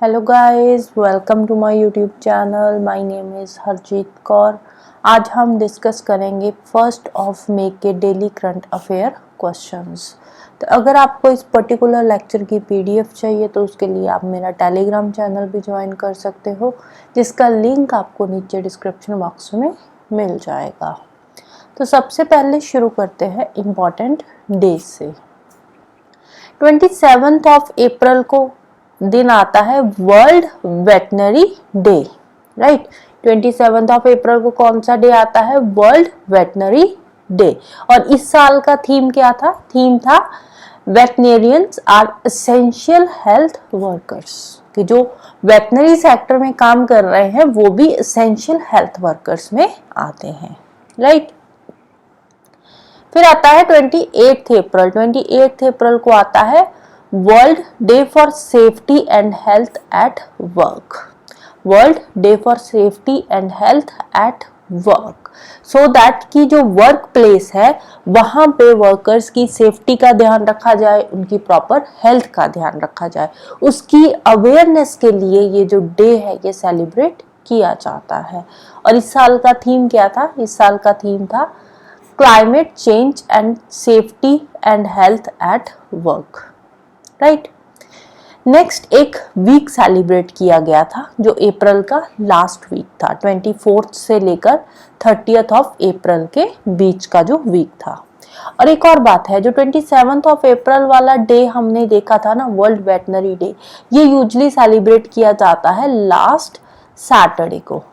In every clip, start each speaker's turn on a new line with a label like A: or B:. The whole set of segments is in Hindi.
A: Hello guys, welcome to my YouTube channel. My name is Harjeet Kaur. आज हम डिस्कस करेंगे 1 मई के डेली करंट अफेयर क्वेश्चंस। तो अगर आपको इस पर्टिकुलर लेक्चर की पीडीएफ चाहिए तो उसके लिए आप मेरा टेलीग्राम चैनल भी ज्वाइन कर सकते हो, जिसका लिंक आपको नीचे डिस्क्रिप्शन बॉक्स में मिल जाएगा। तो सबसे पहले शुरू करते हैं इम्पॉर्टेंट डे से। 27 अप्रैल को दिन आता है वर्ल्ड वेटनरी डे, राइट। 27 अप्रैल को कौन सा डे आता है? World veterinary day. और इस साल का थीम क्या था? थीम था वेटनेरियंस आर एसेंशियल हेल्थ वर्कर्स, कि जो वेटनरी सेक्टर में काम कर रहे हैं वो भी एसेंशियल हेल्थ वर्कर्स में आते हैं, राइट। फिर आता है 28 अप्रैल। 28 अप्रैल को आता है world day for safety and health at work. World day for safety and health at work, so that की जो वर्क प्लेस है वहां पे वर्कर्स की सेफ्टी का ध्यान रखा जाए, उनकी प्रॉपर हेल्थ का ध्यान रखा जाए। उसकी अवेयरनेस के लिए ये जो डे है ये सेलिब्रेट किया जाता है। और इस साल का थीम क्या था? इस साल का थीम था climate change and safety and health at work, right. Next एक वीक सेलिब्रेट किया गया था जो अप्रैल का लास्ट वीक था। 24 से लेकर 30 अप्रैल के बीच का जो वीक था। और एक और बात है, जो 27 अप्रैल वाला डे हमने देखा था ना, वर्ल्ड वेटनरी डे, ये यूजुअली सेलिब्रेट किया जाता है लास्ट सैटरडे को,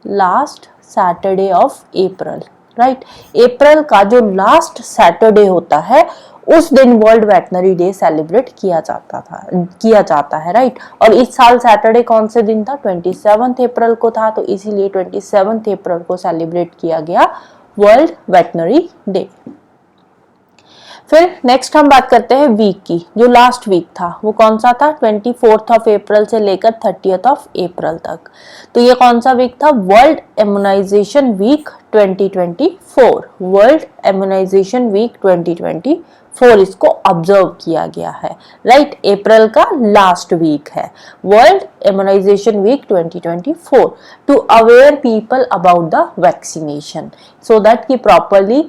A: last Saturday of April, right. April का जो लास्ट सैटरडे होता है उस दिन वर्ल्ड वेटनरी डे सेलिब्रेट किया जाता है, राइट। और इस साल सैटरडे कौन से दिन था? 27 अप्रैल को था, तो इसीलिए 27 अप्रैल को सेलिब्रेट किया गया वर्ल्ड वेटनरी डे। फिर नेक्स्ट हम बात करते हैं वीक की। जो लास्ट वीक था वो कौन सा था? 24 अप्रैल से लेकर 30 अप्रैल तक। तो ये कौन सा वीक था? World immunization week 2024। World immunization week 2024 इसको ऑब्जर्व किया गया है, राइट। अप्रैल का लास्ट वीक है world immunization week 2024 to aware people about the vaccination, so that की प्रॉपरली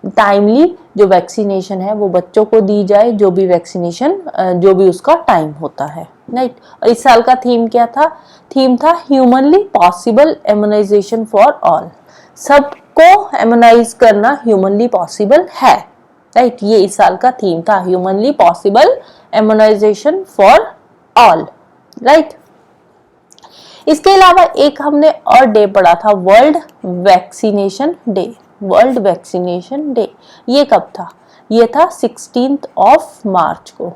A: टाइमली जो वैक्सीनेशन है वो बच्चों को दी जाए, जो भी वैक्सीनेशन जो भी उसका टाइम होता है, राइट। और इस साल का थीम क्या था? थीम था humanly possible immunization for all. सबको इम्यूनाइज करना ह्यूमनली पॉसिबल है, राइट। ये इस साल का थीम था, humanly possible immunization for all, right. इसके अलावा एक हमने और डे पढ़ा था, world vaccination day. World vaccination day ये कब था? ये था 16 मार्च को,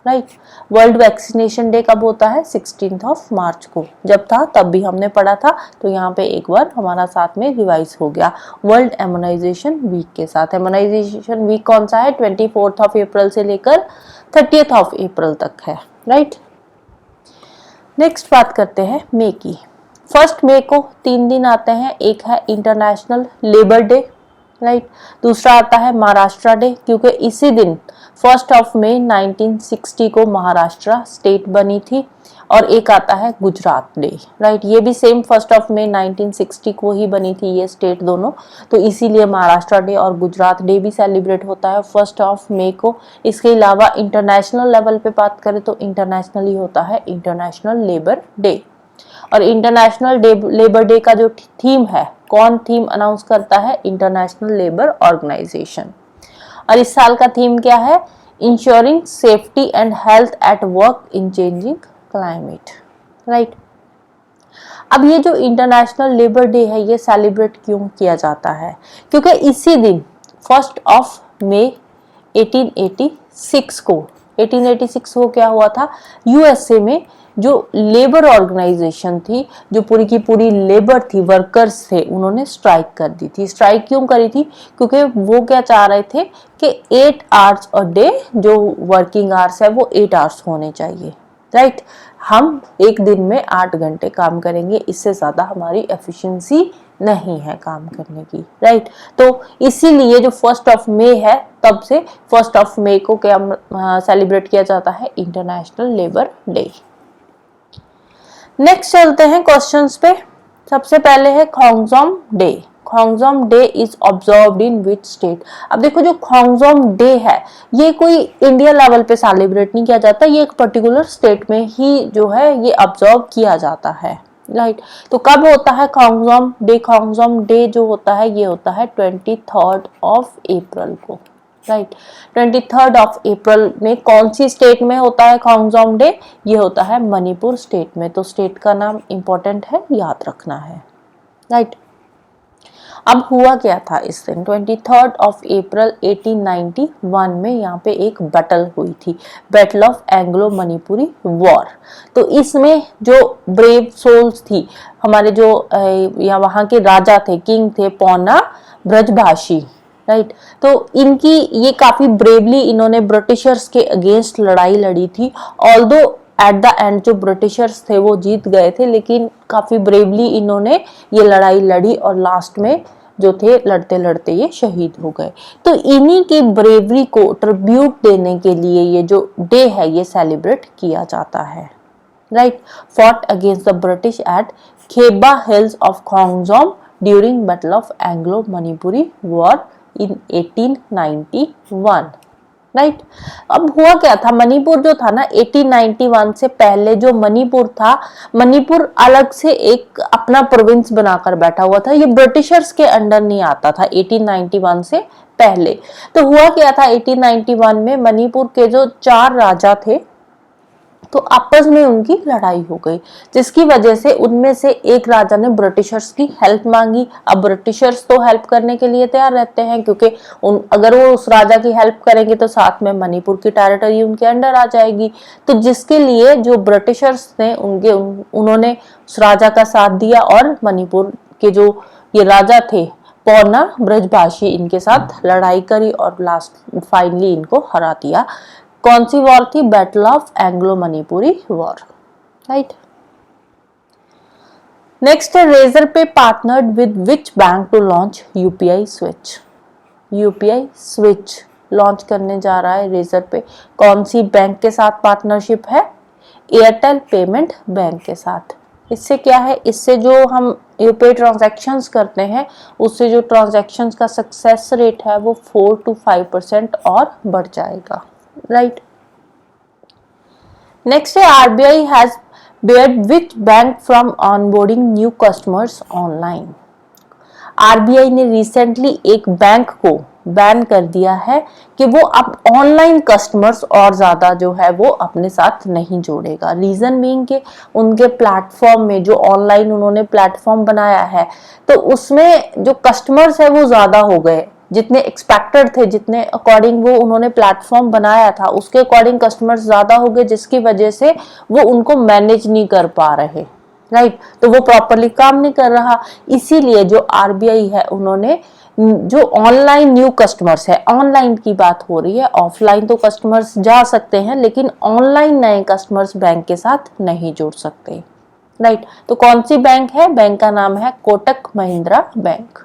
A: राइट। वर्ल्ड वैक्सीनेशन डे कब होता है? 16 मार्च को। जब था तब भी हमने पढ़ा था, तो यहाँ पे एक बार हमारा साथ में रिवाइज हो गया वर्ल्ड इम्यूनाइजेशन वीक के साथ। इम्यूनाइजेशन वीक कौन सा है? 24 अप्रैल से लेकर 30 अप्रैल तक है, राइट। नेक्स्ट बात करते हैं मई की। 1 मई को 3 दिन आते हैं। एक है इंटरनेशनल लेबर डे, राइट। दूसरा आता है महाराष्ट्र डे, क्योंकि इसी दिन 1 मई 1960 को महाराष्ट्र स्टेट बनी थी। और एक आता है गुजरात डे, राइट। ये भी सेम 1 मई 1960 को ही बनी थी ये स्टेट दोनों, तो इसीलिए महाराष्ट्र डे और गुजरात डे भी सेलिब्रेट होता है 1 मई को। इसके अलावा इंटरनेशनल लेवल पे बात करें तो इंटरनेशनली होता है इंटरनेशनल लेबर डे। और इंटरनेशनल लेबर डे का जो थीम है, कौन थीम अनाउंस करता है? International labour organisation. और इस साल का थीम क्या है? Ensuring safety and health at work in changing climate, right. अब ये जो इंटरनेशनल लेबर डे है ये सेलिब्रेट क्यों किया जाता है? क्योंकि इसी दिन 1 मई 1886 को क्या हुआ था? यूएसए में जो लेबर ऑर्गेनाइजेशन थी, जो पूरी की पूरी लेबर थी, वर्कर्स थे, उन्होंने स्ट्राइक कर दी थी। स्ट्राइक क्यों करी थी? क्योंकि वो क्या चाह रहे थे कि 8 आवर्स अ डे जो वर्किंग आवर्स है वो 8 आवर्स होने चाहिए, राइट। हम एक दिन में 8 घंटे काम करेंगे, इससे ज्यादा हमारी एफिशिएंसी नहीं है काम करने की, राइट। तो इसीलिए जो 1 मई है तब से 1 मई को क्या सेलिब्रेट किया जाता है? International labour day. नेक्स्ट चलते हैं क्वेश्चंस पे। सबसे पहले है Khongjom day. Khongjom day is observed in which state. अब देखो जो खोंगजोम डे है ये कोई इंडिया लेवल पे सेलिब्रेट नहीं किया जाता, ये एक पर्टिकुलर स्टेट में ही जो है ये ऑब्जर्व किया जाता है, राइट। तो कब होता है खोंगजोम डे? खोंगजोम डे जो होता है ये होता है 23 अप्रैल को, राइट। 23 अप्रैल में कौन सी स्टेट में होता है खोंगजोम डे? ये होता है मणिपुर स्टेट में। तो स्टेट का नाम इंपॉर्टेंट है, याद रखना है, राइट। अब हुआ क्या था इस दिन? 23 अप्रैल 1891 में यहाँ पे एक बैटल हुई थी, battle of Anglo Manipuri war. तो इसमें जो ब्रेव सोल्स थी हमारे जो या वहाँ के राजा थे, किंग थे पौना ब्रजभाषी, राइट। तो इनकी ये काफी ब्रेवली इन्होंने ब्रिटिशर्स के अगेंस्ट लड़ाई लड़ी थी। ऑल्दो एट द एंड जो ब्रिटिशर्स थे वो जीत गए थे, लेकिन काफी ब्रेवली इन्होंने ये लड़ाई लड़ी और लास्ट में जो थे लड़ते लड़ते ये शहीद हो गए। तो इन्हीं की ब्रेवरी को ट्रिब्यूट देने के लिए ये जो डे है ये सेलिब्रेट किया जाता है, right. Fought against the British at Kheba hills of Khongjom during battle of Anglo Manipuri war in 1891, right. अब हुआ क्या था, मणिपुर जो था ना 1891 से पहले जो मणिपुर था, मणिपुर अलग से एक अपना प्रोविंस बनाकर बैठा हुआ था, ये ब्रिटिशर्स के अंडर नहीं आता था 1891 से पहले। तो हुआ क्या था 1891 में मणिपुर के जो 4 राजा थे तो आपस में उनकी लड़ाई हो गई, जिसकी वजह से उनमें से एक राजा ने ब्रिटिशर्स की हेल्प मांगी। अब ब्रिटिशर्स तो हेल्प करने के लिए तैयार रहते हैं क्योंकि अगर वो उस राजा की हेल्प करेंगे तो साथ में मणिपुर की टेरिटरी उनके अंडर आ जाएगी। तो जिसके लिए जो ब्रिटिशर्स थे उन्होंने उस राजा का साथ दिया और मणिपुर के जो ये राजा थे पौना ब्रजभाषी इनके साथ लड़ाई करी और लास्ट फाइनली इनको हरा दिया। कौन सी वॉर थी? Battle of Anglo Manipuri war, right. Next है Razorpay partnered with which bank to launch UPI switch. UPI switch launch करने जा रहा है रेजर पे, कौन सी बैंक के साथ पार्टनरशिप है? एयरटेल पेमेंट बैंक के साथ। इससे क्या है, इससे जो हम यूपीआई ट्रांजैक्शंस करते हैं उससे जो ट्रांजैक्शंस का सक्सेस रेट है वो 4 to 5% और बढ़ जाएगा, राइट। नेक्स्ट है RBI has barred which bank from onboarding new customers online. RBI ने रिसेंटली एक बैंक को बैन कर दिया है कि वो अब ऑनलाइन कस्टमर्स और ज्यादा जो है वो अपने साथ नहीं जोड़ेगा। रीजन बीइंग कि उनके प्लेटफॉर्म में जो ऑनलाइन उन्होंने प्लेटफॉर्म बनाया है तो उसमें जो कस्टमर्स है वो ज्यादा हो गए, जितने एक्सपेक्टेड थे, जितने अकॉर्डिंग वो उन्होंने प्लेटफॉर्म बनाया था उसके अकॉर्डिंग कस्टमर्स ज्यादा हो गए, जिसकी वजह से वो उनको मैनेज नहीं कर पा रहे, राइट। तो वो प्रॉपरली काम नहीं कर रहा। इसीलिए जो आरबीआई है उन्होंने जो ऑनलाइन न्यू कस्टमर्स है, ऑनलाइन की बात हो रही है, ऑफलाइन तो कस्टमर्स जा सकते हैं लेकिन ऑनलाइन नए कस्टमर्स बैंक के साथ नहीं जुड़ सकते, राइट। तो कौन सी बैंक है? बैंक का नाम है कोटक महिंद्रा बैंक,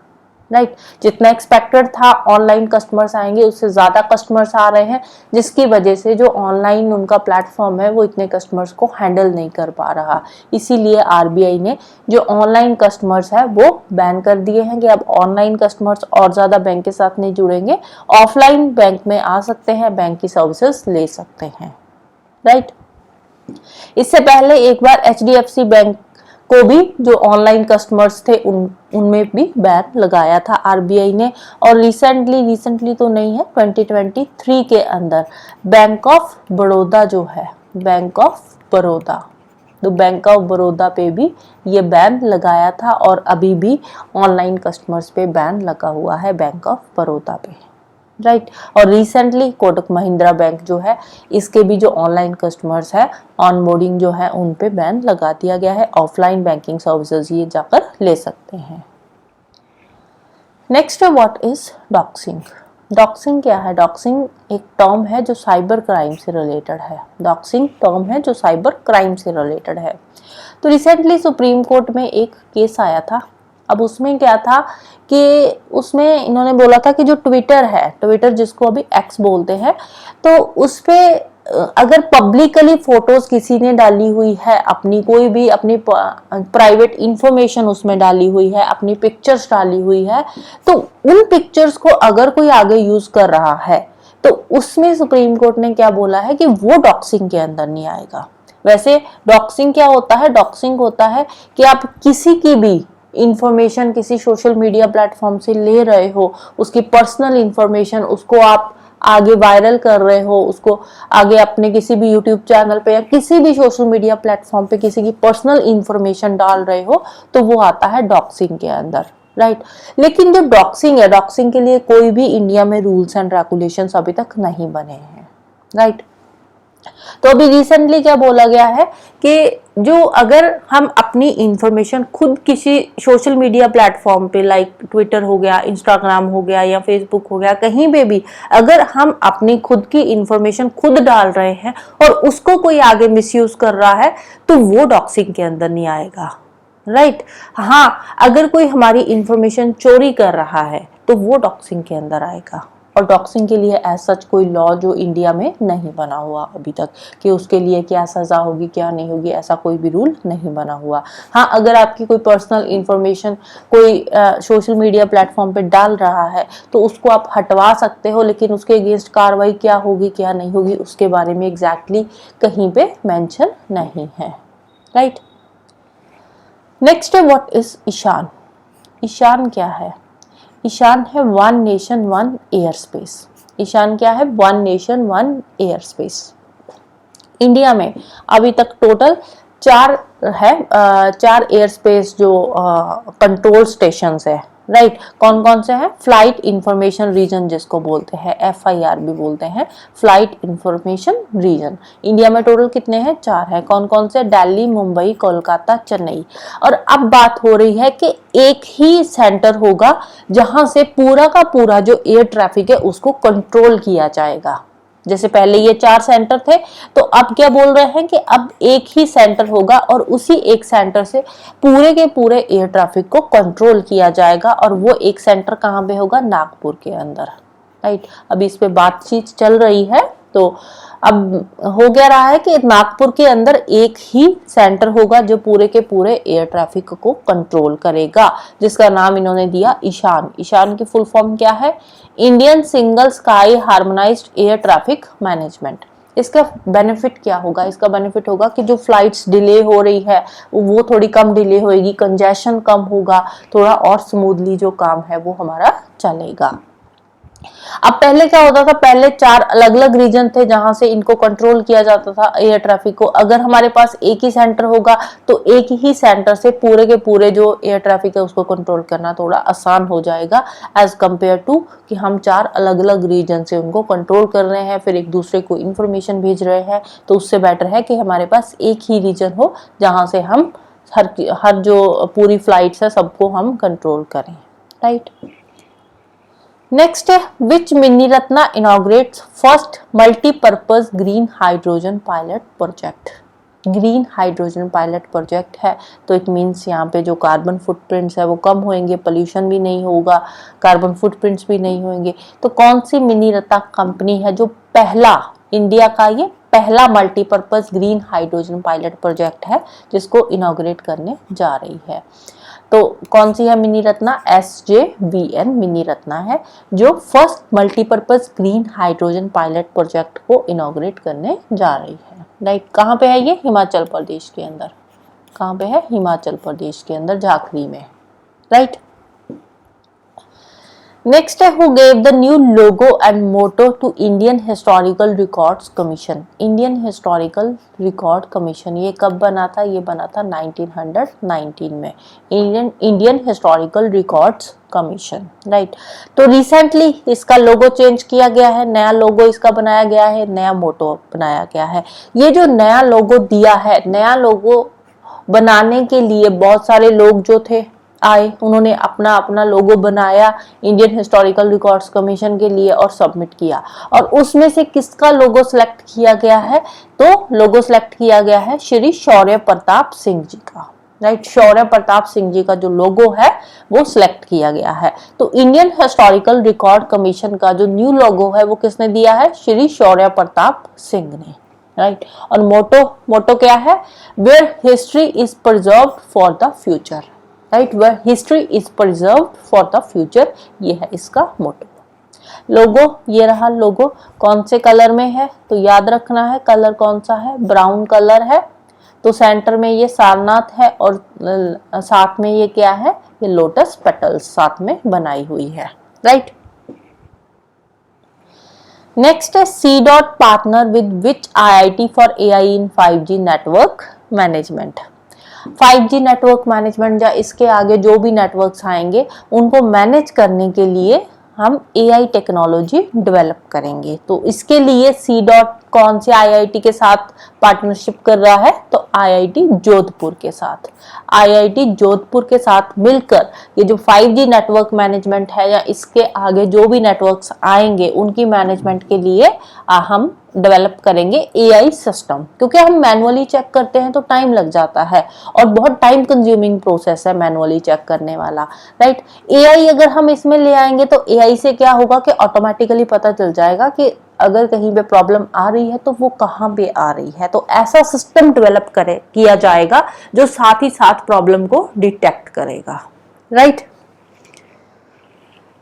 A: राइट। जितना एक्सपेक्टेड था ऑनलाइन कस्टमर्स आएंगे उससे ज्यादा कस्टमर्स आ रहे हैं, जिसकी वजह से जो ऑनलाइन उनका प्लेटफॉर्म है वो इतने कस्टमर्स को हैंडल नहीं कर पा रहा। इसीलिए आरबीआई ने जो ऑनलाइन कस्टमर्स है वो बैन कर दिए हैं कि अब ऑनलाइन कस्टमर्स और ज्यादा बैंक के साथ नहीं जुड़ेंगे, ऑफलाइन बैंक में आ सकते हैं, बैंक की सर्विसेज ले सकते हैं, राइट। इससे पहले एक बार एचडीएफसी बैंक को भी जो ऑनलाइन कस्टमर्स थे उनमें भी बैन लगाया था आरबीआई ने। और रिसेंटली तो नहीं है, 2023 के अंदर बैंक ऑफ बड़ौदा जो है, बैंक ऑफ बड़ौदा, तो बैंक ऑफ बड़ौदा पे भी ये बैन लगाया था और अभी भी ऑनलाइन कस्टमर्स पे बैन लगा हुआ है बैंक ऑफ बड़ौदा पे, राइट। और रिसेंटली कोटक महिंद्रा बैंक जो है इसके भी जो ऑनलाइन कस्टमर्स है ऑनबोर्डिंग जो है उन पे बैन लगा दिया गया है, ऑफलाइन बैंकिंग सर्विसेज ये जाकर ले सकते हैं। नेक्स्ट है व्हाट इज डॉक्सिंग। डॉक्सिंग क्या है? डॉक्सिंग एक टर्म है जो साइबर क्राइम से रिलेटेड है। डॉक्सिंग टर्म है जो साइबर क्राइम से रिलेटेड है। तो रिसेंटली सुप्रीम कोर्ट में एक केस आया था। अब उसमें क्या था कि उसमें इन्होंने बोला था कि जो ट्विटर है, ट्विटर जिसको अभी एक्स बोलते हैं, तो उस पे अगर पब्लिकली फोटोज किसी ने डाली हुई है, अपनी कोई भी अपनी प्राइवेट इंफॉर्मेशन उसमें डाली हुई है, अपनी पिक्चर्स डाली हुई है, तो उन पिक्चर्स को अगर कोई आगे यूज कर रहा है तो उसमें सुप्रीम कोर्ट ने क्या बोला है कि वो डॉक्सिंग के अंदर नहीं आएगा। वैसे डॉक्सिंग क्या होता है? डॉक्सिंग होता है कि आप किसी की भी इंफॉर्मेशन किसी सोशल मीडिया प्लेटफॉर्म से ले रहे हो, उसकी पर्सनल इंफॉर्मेशन उसको आप आगे वायरल कर रहे हो, उसको आगे अपने किसी भी यूट्यूब चैनल पे या किसी भी सोशल मीडिया प्लेटफॉर्म पे किसी की पर्सनल इंफॉर्मेशन डाल रहे हो, तो वो आता है डॉक्सिंग के अंदर, राइट। लेकिन जो डॉक्सिंग है, डॉक्सिंग के लिए कोई भी इंडिया में रूल्स एंड रेगुलेशंस अभी तक नहीं बने हैं, राइट। तो अभी रिसेंटली क्या बोला गया है कि जो अगर हम अपनी इंफॉर्मेशन खुद किसी सोशल मीडिया प्लेटफॉर्म पे लाइक ट्विटर हो गया, इंस्टाग्राम हो गया या फेसबुक हो गया, कहीं पे भी अगर हम अपनी खुद की इंफॉर्मेशन खुद डाल रहे हैं और उसको कोई आगे मिसयूज कर रहा है तो वो डॉक्सिंग के अंदर नहीं आएगा, राइट। हाँ, अगर कोई हमारी इंफॉर्मेशन चोरी कर रहा है तो वो डॉक्सिंग के अंदर आएगा। और डॉक्सिंग के लिए एज सच कोई लॉ जो इंडिया में नहीं बना हुआ अभी तक कि उसके लिए क्या सजा होगी क्या नहीं होगी, ऐसा कोई भी रूल नहीं बना हुआ। हाँ, अगर आपकी कोई पर्सनल इंफॉर्मेशन कोई सोशल मीडिया प्लेटफॉर्म पे डाल रहा है तो उसको आप हटवा सकते हो, लेकिन उसके अगेंस्ट कार्रवाई क्या होगी क्या नहीं होगी उसके बारे में एग्जैक्टली कहीं पे मेंशन नहीं है, राइट। नेक्स्ट है व्हाट इज ईशान। ईशान क्या है? ईशान है one nation one air space. Ishan क्या है? One nation one air space. India में अभी तक टोटल 4 एयर स्पेस जो कंट्रोल स्टेशंस है, राइट। कौन कौन से हैं? फ्लाइट इंफॉर्मेशन रीजन जिसको बोलते हैं, FIR भी बोलते हैं, फ्लाइट इंफॉर्मेशन रीजन। इंडिया में टोटल कितने हैं? 4 है। कौन कौन से? दिल्ली, मुंबई, कोलकाता, चेन्नई। और अब बात हो रही है कि एक ही सेंटर होगा जहां से पूरा का पूरा जो एयर ट्रैफिक है उसको कंट्रोल किया जाएगा। जैसे पहले ये 4 सेंटर थे, तो अब क्या बोल रहे हैं कि अब एक ही सेंटर होगा और उसी एक सेंटर से पूरे के पूरे एयर ट्रैफिक को कंट्रोल किया जाएगा। और वो एक सेंटर कहाँ पे होगा? नागपुर के अंदर, राइट। अभी इस पे बातचीत चल रही है, तो अब हो गया रहा है कि नागपुर के अंदर एक ही सेंटर होगा जो पूरे के पूरे एयर ट्रैफिक को कंट्रोल करेगा, जिसका नाम इन्होंने दिया ईशान। ईशान की फुल फॉर्म क्या है? Indian single sky harmonised air traffic management. इसका बेनिफिट क्या होगा? इसका बेनिफिट होगा कि जो फ्लाइट्स डिले हो रही है वो थोड़ी कम डिले होगी, कंजेशन कम होगा, थोड़ा और स्मूथली जो काम है वो हमारा चलेगा। अब पहले क्या होता था? पहले 4 अलग अलग रीजन थे जहां से इनको कंट्रोल किया जाता था एयर ट्रैफिक को। अगर हमारे पास एक ही सेंटर होगा तो एक ही सेंटर से पूरे के पूरे जो एयर ट्रैफिक है उसको कंट्रोल करना थोड़ा आसान हो जाएगा एज कंपेयर टू कि हम 4 अलग अलग रीजन से उनको कंट्रोल कर रहे हैं, फिर एक दूसरे को इंफॉर्मेशन भेज रहे हैं। तो उससे बेटर है कि हमारे पास एक ही रीजन हो जहां से हम हर जो पूरी फ्लाइट्स है सबको हम कंट्रोल करें, राइट। नेक्स्ट है which mini Ratna inaugurates first multipurpose green hydrogen pilot project. Green hydrogen pilot project है तो इट मीन्स यहाँ पे जो कार्बन फुटप्रिंट्स है वो कम होंगे, पोल्यूशन भी नहीं होगा, कार्बन फुटप्रिंट्स भी नहीं होंगे। तो कौन सी मिनी रत्ना कंपनी है जो पहला इंडिया का ये पहला multipurpose green hydrogen pilot project है जिसको इनॉग्रेट करने जा रही है? तो कौन सी है mini Ratna? SJVN mini Ratna है जो first multipurpose green hydrogen pilot project को इनॉग्रेट करने जा रही है, राइट। कहाँ पे है ये? हिमाचल प्रदेश के अंदर। कहाँ पे है? हिमाचल प्रदेश के अंदर, झाकरी में, राइट। नेक्स्ट है who gave the new logo and motto to Indian historical records commission. Indian historical record commission ये कब बना था? ये बना था 1919 में, Indian historical records commission, right. तो रिसेंटली इसका लोगो चेंज किया गया है, नया लोगो इसका बनाया गया है, नया मोटो बनाया गया है। ये जो नया लोगो दिया है, नया लोगो बनाने के लिए बहुत सारे लोग जो थे आए, उन्होंने अपना अपना लोगो बनाया इंडियन हिस्टोरिकल रिकॉर्ड्स कमीशन के लिए और सबमिट किया। और उसमें से किसका लोगो सिलेक्ट किया गया है? तो लोगो सिलेक्ट किया गया है श्री शौर्य प्रताप सिंह जी का, राइट। शौर्य प्रताप सिंह जी का जो लोगो है वो सिलेक्ट किया गया है। तो इंडियन हिस्टोरिकल रिकॉर्ड कमीशन का जो न्यू लोगो है वो किसने दिया है? श्री शौर्य प्रताप सिंह ने, राइट। और मोटो क्या है? Where history is preserved for the future, right. Where history is preserved for the future, ये है इसका मोटो। लोगो, ये रहा लोगो, कौन से कलर में है? तो याद रखना है कलर कौन सा है, ब्राउन कलर है। तो सेंटर में ये सारनाथ है और साथ में ये क्या है? ये लोटस पेटल्स साथ में बनाई हुई है, राइट। नेक्स्ट है C dot partner with which IIT for AI in 5G network management. 5G network management या इसके आगे जो भी नेटवर्क्स आएंगे उनको मैनेज करने के लिए हम AI टेक्नोलॉजी डेवलप करेंगे। तो इसके लिए सी डॉट कौन से IIT के साथ पार्टनरशिप कर रहा है? तो IIT जोधपुर के साथ। IIT जोधपुर के साथ मिलकर ये जो 5G नेटवर्क मैनेजमेंट है या इसके आगे जो भी नेटवर्क्स आएंगे उनकी मैनेजमेंट के लिए हम डेवलप करेंगे AI सिस्टम, क्योंकि हम मैनुअली चेक करते हैं तो टाइम लग जाता है और बहुत टाइम कंज्यूमिंग प्रोसेस है मैनुअली चेक करने वाला, राइट। AI अगर हम इसमें ले आएंगे तो AI से क्या होगा कि ऑटोमेटिकली पता चल जाएगा कि अगर कहीं पे प्रॉब्लम आ रही है तो वो कहाँ पे आ रही है। तो ऐसा सिस्टम डेवलप किया जाएगा जो साथ ही साथ प्रॉब्लम को डिटेक्ट करेगा, राइट।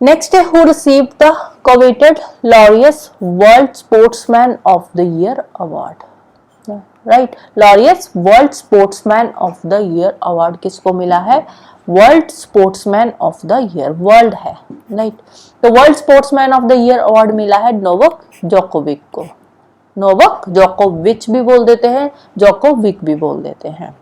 A: नेक्स्ट है who received the coveted Laureus world sportsman of the year award, right. Laureus world sportsman of the year award किसको मिला है? World sportsman of the year, world है, राइट। तो world sportsman of the year award मिला है नोवाक जोकोविक को। नोवाक जोकोविच भी बोल देते हैं, जोकोविक भी बोल देते हैं।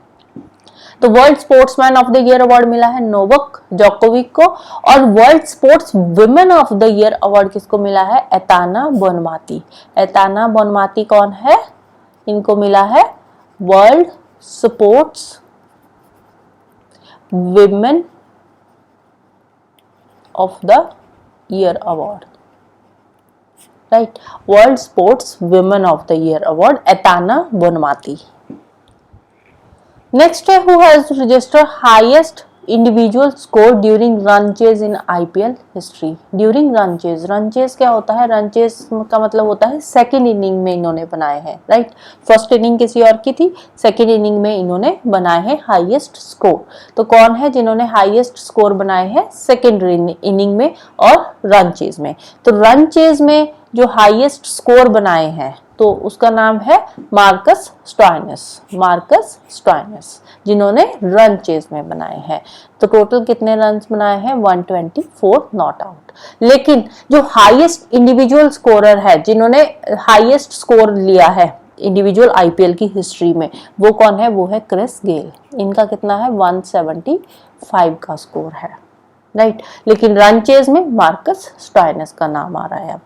A: तो world sportsman of the year award मिला है नोवाक जोकोविक को। और world sports women of the year award किसको मिला है? Aitana Bonmati. एताना बोनमाती कौन है? इनको मिला है world sports women of the year award, right. World sports women of the year award Aitana Bonmati. Next है who has registered highest individual score during run chase in IPL history. During run chase, run chase क्या होता है? रन चेज का मतलब होता है सेकेंड इनिंग में इन्होंने बनाए हैं, राइट। फर्स्ट इनिंग किसी और की थी, सेकेंड इनिंग में इन्होंने बनाए हैं हाईएस्ट स्कोर। तो कौन है जिन्होंने हाईएस्ट स्कोर बनाए हैं सेकेंड इनिंग में और रन चेज में? तो रन चेज में जो हाईएस्ट स्कोर बनाए हैं तो उसका नाम है मार्कस स्टोइनिस। मार्कस स्टोइनिस जिन्होंने रन चेज में बनाए हैं। तो टोटल कितने रन बनाए हैं? 124 नॉट आउट। लेकिन जो हाईएस्ट इंडिविजुअल स्कोरर है, जिन्होंने हाईएस्ट स्कोर लिया है इंडिविजुअल IPL की हिस्ट्री में, वो कौन है? वो है क्रिस गेल। इनका कितना है? 175 का स्कोर है, राइट। लेकिन रन चेज में मार्कस स्टोइनिस का नाम आ रहा है अब।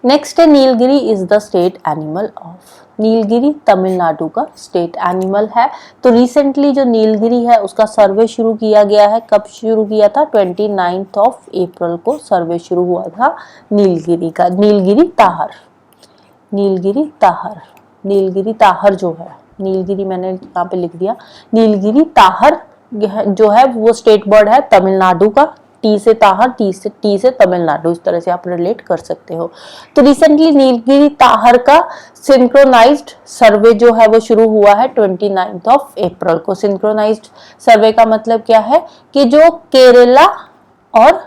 A: नेक्स्ट है Nilgiri is the state animal of. Nilgiri Tamil Nadu का स्टेट एनिमल है। तो रिसेंटली जो नीलगिरी है उसका सर्वे शुरू किया गया है। कब शुरू किया था? 29 अप्रैल को सर्वे शुरू हुआ था नीलगिरी का। नीलगिरी ताहर, नीलगिरी ताहर, नीलगिरी ताहर जो है, नीलगिरी मैंने यहाँ पे लिख दिया। नीलगिरी ताहर जो है वो स्टेट बर्ड है तमिलनाडु का। टी से ताहर, टी से तमिलनाडु, इस तरह से आप रिलेट कर सकते हो। तो रिसेंटली नीलगिरी ताहर का सिंक्रोनाइज्ड सर्वे जो है वो शुरू हुआ है 29 अप्रैल को। सिंक्रोनाइज्ड सर्वे का मतलब क्या है कि जो केरला और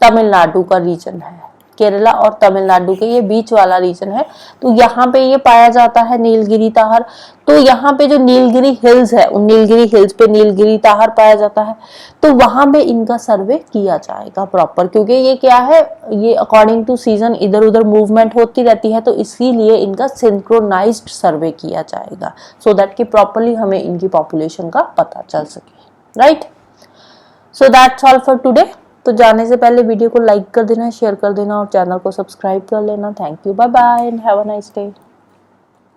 A: तमिलनाडु का रीजन है, केरला और तमिलनाडु के ये बीच वाला रीजन है, तो यहाँ पे ये पाया जाता है नीलगिरी ताहर। तो यहाँ पे जो नीलगिरी हिल्स है उन नीलगिरी हिल्स पे नीलगिरी ताहर पाया जाता है। तो वहां पे इनका सर्वे किया जाएगा प्रॉपर, क्योंकि ये क्या है, ये अकॉर्डिंग टू सीजन इधर उधर मूवमेंट होती रहती है, तो इसीलिए इनका सिंक्रोनाइज्ड सर्वे किया जाएगा सो दैट कि प्रॉपरली हमें इनकी पॉपुलेशन का पता चल सके, right. So that's all for today. तो जाने से पहले वीडियो को लाइक कर देना, शेयर कर देना और चैनल को सब्सक्राइब कर लेना। Thank you, bye bye and have a nice day.